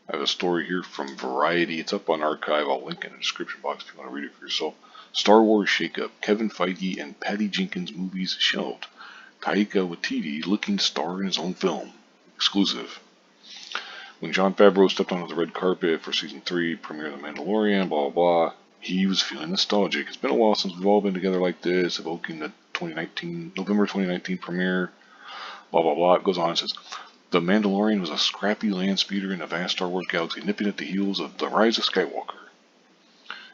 I have a story here from Variety. It's up on Archive. I'll link it in the description box if you want to read it for yourself. Star Wars shakeup. Kevin Feige and Patty Jenkins movies shelved. Taika Waititi looking to star in his own film. Exclusive. When Jon Favreau stepped onto the red carpet for season 3 premiere of The Mandalorian, blah blah blah, he was feeling nostalgic. It's been a while since we've all been together like this, evoking the November 2019 premiere, blah blah blah. It goes on and says, The Mandalorian was a scrappy land speeder in a vast Star Wars galaxy, nipping at the heels of The Rise of Skywalker.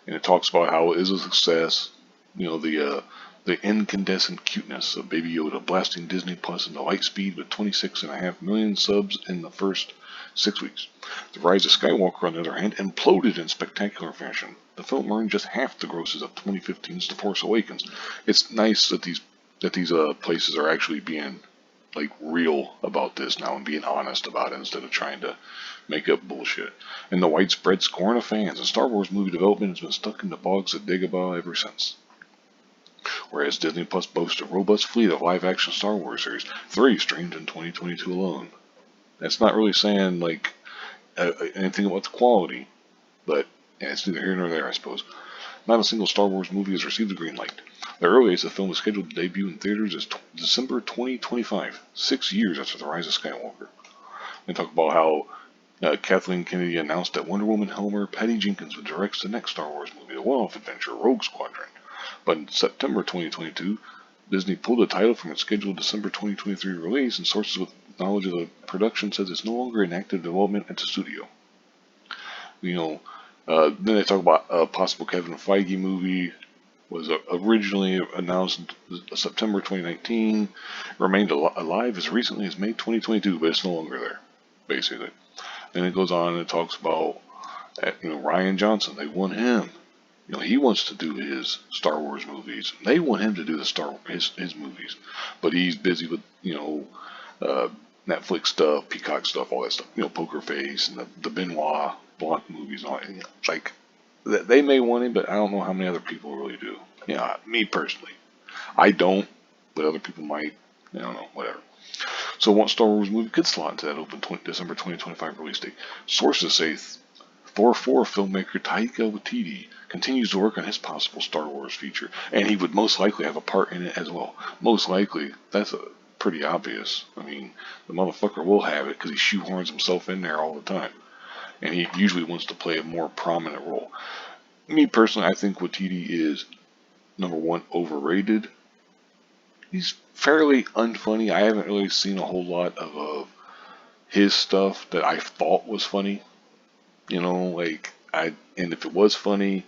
And it talks about how it is a success, the incandescent cuteness of Baby Yoda blasting Disney Plus into light speed with 26.5 million subs in the first 6 weeks. The Rise of Skywalker, on the other hand, imploded in spectacular fashion. The film earned just half the grosses of 2015's The Force Awakens. It's nice that these places are actually being like real about this now and being honest about it instead of trying to make up bullshit. And the widespread scorn of fans and Star Wars movie development has been stuck in the bogs of Dagobah ever since. Whereas Disney Plus boasts a robust fleet of live-action Star Wars series, 3 streamed in 2022 alone. That's not really saying anything about the quality, but it's neither here nor there, I suppose. Not a single Star Wars movie has received a green light. The earliest the film is scheduled to debut in theaters is December 2025, 6 years after The Rise of Skywalker. They talk about how Kathleen Kennedy announced that Wonder Woman helmer Patty Jenkins would direct the next Star Wars movie, the one-off adventure Rogue Squadron. But in September 2022, Disney pulled the title from its scheduled December 2023 release, and sources with knowledge of the production says it's no longer in active development at the studio. Then they talk about a possible Kevin Feige movie. Was originally announced in September 2019, remained alive as recently as May 2022, but it's no longer there, basically. Then it goes on and it talks about, Rian Johnson. They want him. He wants to do his Star Wars movies. They want him to do his movies, but he's busy with Netflix stuff, Peacock stuff, all that stuff. Poker Face and the Benoit Blanc movies and all that. It's like they may want him, but I don't know how many other people really do. Me personally, I don't, but other people might. I don't know, whatever. So what Star Wars movie could slot into that open December 2025 release date? Sources say Thor 4 filmmaker Taika Waititi continues to work on his possible Star Wars feature, and he would most likely have a part in it as well. Most likely, that's pretty obvious. I mean, the motherfucker will have it because he shoehorns himself in there all the time, and he usually wants to play a more prominent role. Me personally, I think Waititi is, number one, overrated. He's fairly unfunny. I haven't really seen a whole lot of his stuff that I thought was funny. And if it was funny,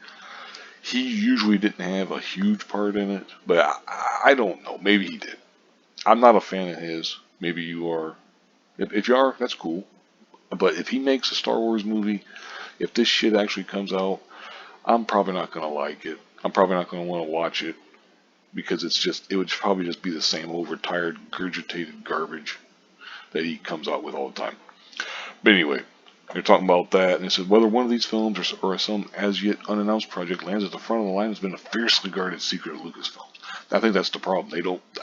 he usually didn't have a huge part in it, but I don't know. Maybe he did. I'm not a fan of his. Maybe you are. If you are, that's cool. But if he makes a Star Wars movie, if this shit actually comes out, I'm probably not going to like it. I'm probably not going to want to watch it because it would probably just be the same overtired, gurgitated garbage that he comes out with all the time. But anyway, they're talking about that, and it says whether one of these films or some as yet unannounced project lands at the front of the line has been a fiercely guarded secret of Lucasfilm. I think that's the problem.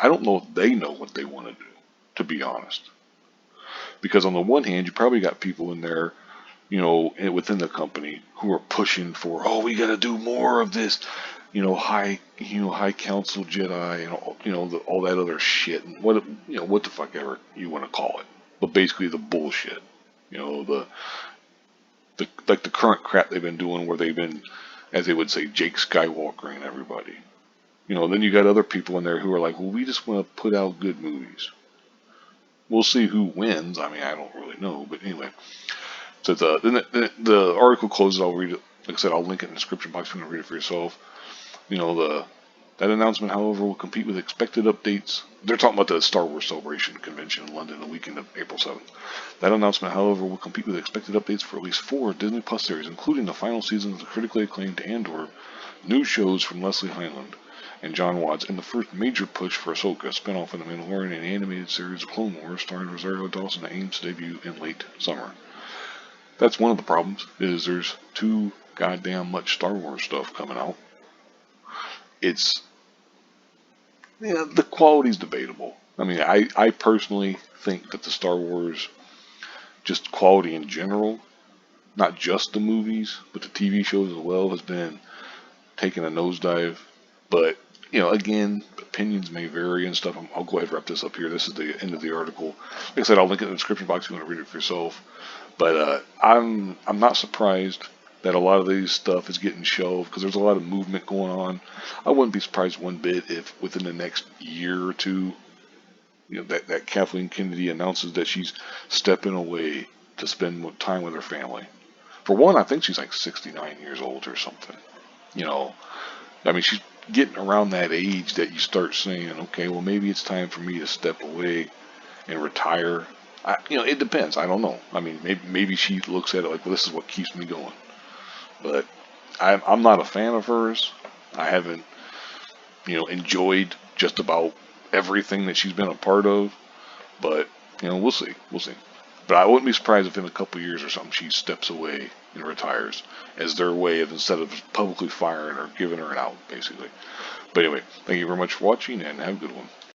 I don't know if they know what they want to do, to be honest. Because on the one hand, you probably got people in there, within the company who are pushing for, we got to do more of this, high council Jedi, and all that other shit, and what the fuck ever you want to call it. But basically the bullshit. The current crap they've been doing where they've been, as they would say, Jake Skywalker and everybody. Then you got other people in there who are like, well, we just want to put out good movies. We'll see who wins. I mean, I don't really know, but anyway. So then the article closes. I'll read it. Like I said, I'll link it in the description box if you want to read it for yourself. That announcement, however, will compete with expected updates. They're talking about the Star Wars Celebration convention in London the weekend of April 7th. That announcement, however, will compete with expected updates for at least 4 Disney Plus series, including the final season of the critically acclaimed Andor, new shows from Leslie Hyland and John Watts, and the first major push for Ahsoka, a spinoff of The Mandalorian and animated series of Clone Wars starring Rosario Dawson that aims to debut in late summer. That's one of the problems, is there's too goddamn much Star Wars stuff coming out. The quality's debatable. I mean, I personally think that the Star Wars, just quality in general, not just the movies, but the TV shows as well, has been taking a nosedive. But, again, opinions may vary and stuff. I'll go ahead and wrap this up here. This is the end of the article. Like I said, I'll link it in the description box if you want to read it for yourself. But I'm not surprised that a lot of these stuff is getting shelved because there's a lot of movement going on. I wouldn't be surprised one bit if within the next year or two, that Kathleen Kennedy announces that she's stepping away to spend time with her family. For one, I think she's like 69 years old or something. You know, I mean, she's getting around that age that you start saying, okay, well, maybe it's time for me to step away and retire. It depends. I don't know. I mean, maybe she looks at it like, well, this is what keeps me going. But I'm not a fan of hers. I haven't, enjoyed just about everything that she's been a part of. But, we'll see. We'll see. But I wouldn't be surprised if in a couple of years or something she steps away and retires as their way of, instead of publicly firing her, giving her an out, basically. But anyway, thank you very much for watching and have a good one.